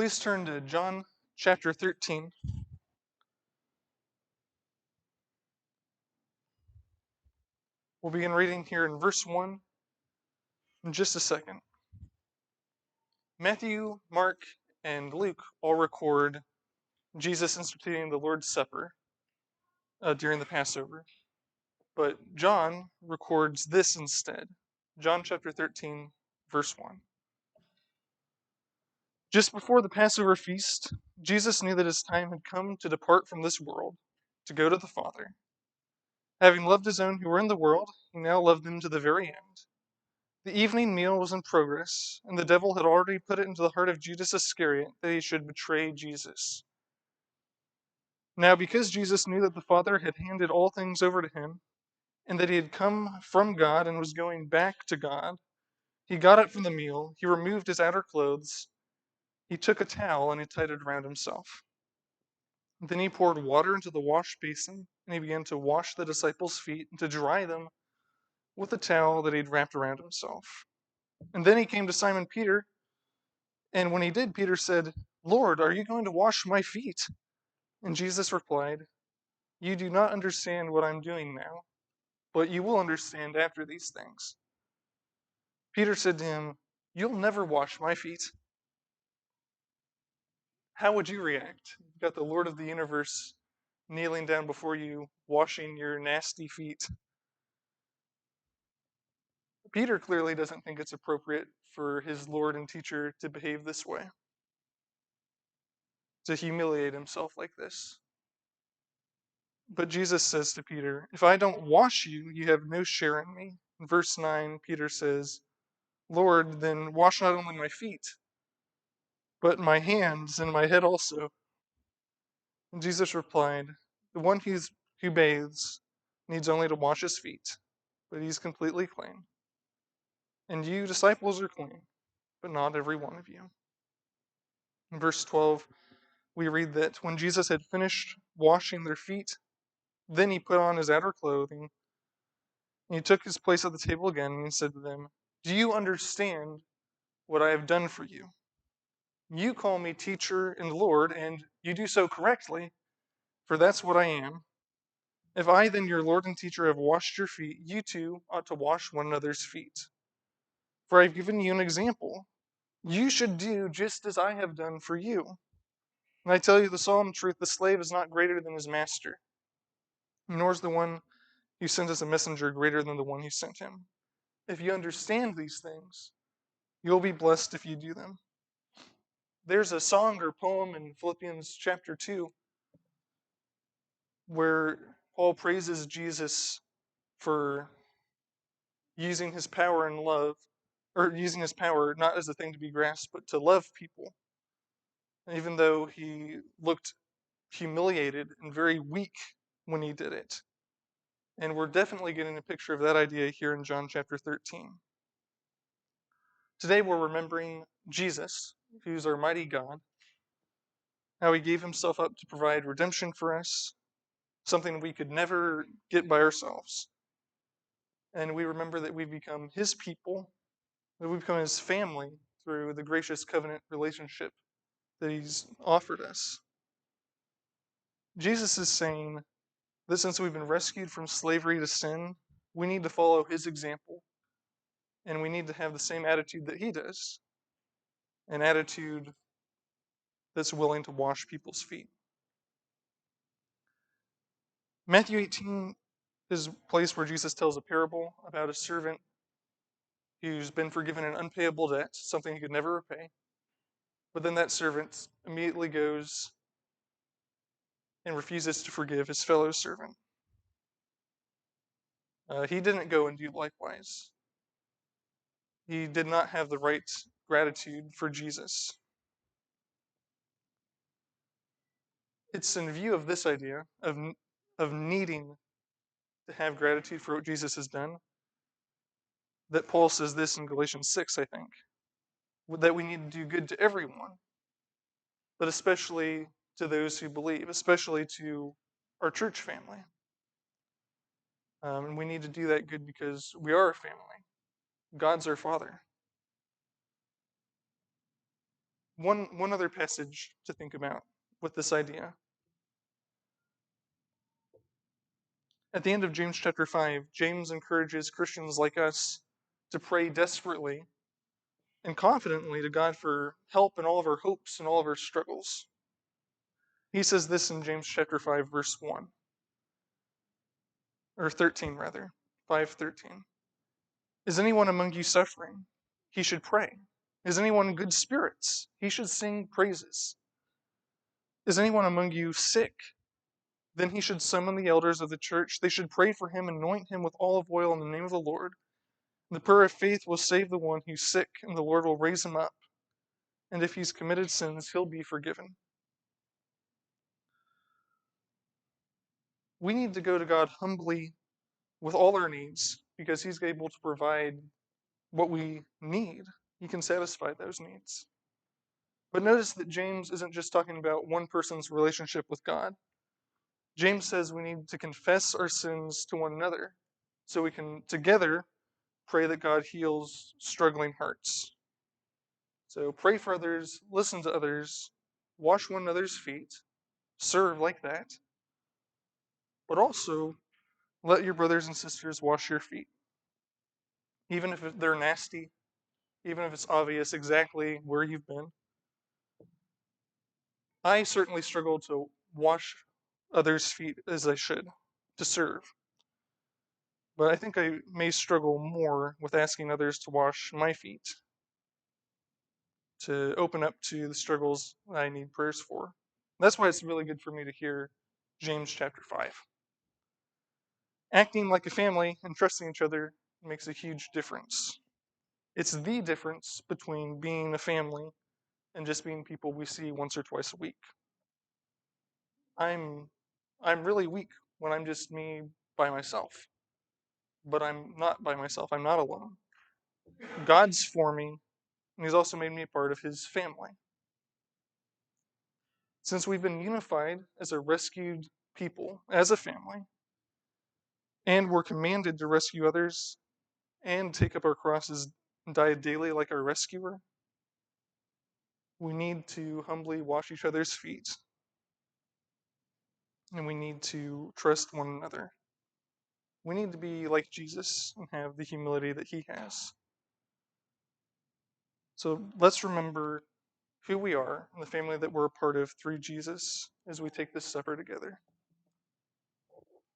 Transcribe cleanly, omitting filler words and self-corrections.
Please turn to John chapter 13. We'll begin reading here in verse 1 in just a second. Matthew, Mark, and Luke all record Jesus instituting the Lord's Supper during the Passover. But John records this instead. John chapter 13, verse 1. Just before the Passover feast, Jesus knew that his time had come to depart from this world, to go to the Father. Having loved his own who were in the world, he now loved them to the very end. The evening meal was in progress, and the devil had already put it into the heart of Judas Iscariot that he should betray Jesus. Now, because Jesus knew that the Father had handed all things over to him, and that he had come from God and was going back to God, he got up from the meal, he removed his outer clothes, he took a towel and he tied it around himself. Then he poured water into the wash basin, and he began to wash the disciples' feet and to dry them with a towel that he'd wrapped around himself. And then he came to Simon Peter, and when he did, Peter said, "Lord, are you going to wash my feet?" And Jesus replied, "You do not understand what I'm doing now, but you will understand after these things." Peter said to him, "You'll never wash my feet." How would you react? You've got the Lord of the universe kneeling down before you, washing your nasty feet. Peter clearly doesn't think it's appropriate for his Lord and teacher to behave this way, to humiliate himself like this. But Jesus says to Peter, "If I don't wash you, you have no share in me." In verse 9, Peter says, "Lord, then wash not only my feet, but my hands and my head also." And Jesus replied, "The one who bathes needs only to wash his feet, but he's completely clean. And you, disciples, are clean, but not every one of you." In verse 12, we read that when Jesus had finished washing their feet, then he put on his outer clothing, and he took his place at the table again, and he said to them, "Do you understand what I have done for you? You call me teacher and Lord, and you do so correctly, for that's what I am. If I, then your Lord and teacher, have washed your feet, you too ought to wash one another's feet. For I've given you an example. You should do just as I have done for you. And I tell you the solemn truth, the slave is not greater than his master, nor is the one who sent as a messenger greater than the one who sent him. If you understand these things, you'll be blessed if you do them." There's a song or poem in Philippians chapter 2 where Paul praises Jesus for using his power and love, or using his power not as a thing to be grasped, but to love people. And even though he looked humiliated and very weak when he did it. And we're definitely getting a picture of that idea here in John chapter 13. Today we're remembering Jesus, who's our mighty God, how he gave himself up to provide redemption for us, something we could never get by ourselves. And we remember that we've become his people, that we've become his family through the gracious covenant relationship that he's offered us. Jesus is saying that since we've been rescued from slavery to sin, we need to follow his example, and we need to have the same attitude that he does, an attitude that's willing to wash people's feet. Matthew 18 is a place where Jesus tells a parable about a servant who's been forgiven an unpayable debt, something he could never repay. But then that servant immediately goes and refuses to forgive his fellow servant. He didn't go and do likewise. He did not have the right gratitude for Jesus. It's in view of this idea of needing to have gratitude for what Jesus has done that Paul says this in Galatians 6, I think, that we need to do good to everyone, but especially to those who believe, especially to our church family. And we need to do that good because we are a family. God's our Father. One other passage to think about with this idea. At the end of James chapter 5, James encourages Christians like us to pray desperately and confidently to God for help in all of our hopes and all of our struggles. He says this in James chapter 5 verse 1 or 13 rather, 5:13. Is anyone among you suffering? He should pray. Is anyone in good spirits? He should sing praises. Is anyone among you sick? Then he should summon the elders of the church. They should pray for him, anoint him with olive oil in the name of the Lord. The prayer of faith will save the one who's sick, and the Lord will raise him up. And if he's committed sins, he'll be forgiven. We need to go to God humbly with all our needs because he's able to provide what we need. He can satisfy those needs. But notice that James isn't just talking about one person's relationship with God. James says we need to confess our sins to one another so we can together pray that God heals struggling hearts. So pray for others, listen to others, wash one another's feet, serve like that, but also let your brothers and sisters wash your feet. Even if they're nasty, even if it's obvious exactly where you've been. I certainly struggle to wash others' feet as I should, to serve. But I think I may struggle more with asking others to wash my feet, to open up to the struggles I need prayers for. That's why it's really good for me to hear James chapter 5. Acting like a family and trusting each other makes a huge difference. It's the difference between being a family and just being people we see once or twice a week. I'm I'm really weak when I'm just me by myself. But I'm not by myself. I'm not alone. God's for me, and he's also made me a part of his family. Since we've been unified as a rescued people, as a family, and we're commanded to rescue others and take up our crosses and die daily like our rescuer, we need to humbly wash each other's feet, and we need to trust one another. We need to be like Jesus and have the humility that he has. So let's remember who we are and the family that we're a part of through Jesus as we take this supper together.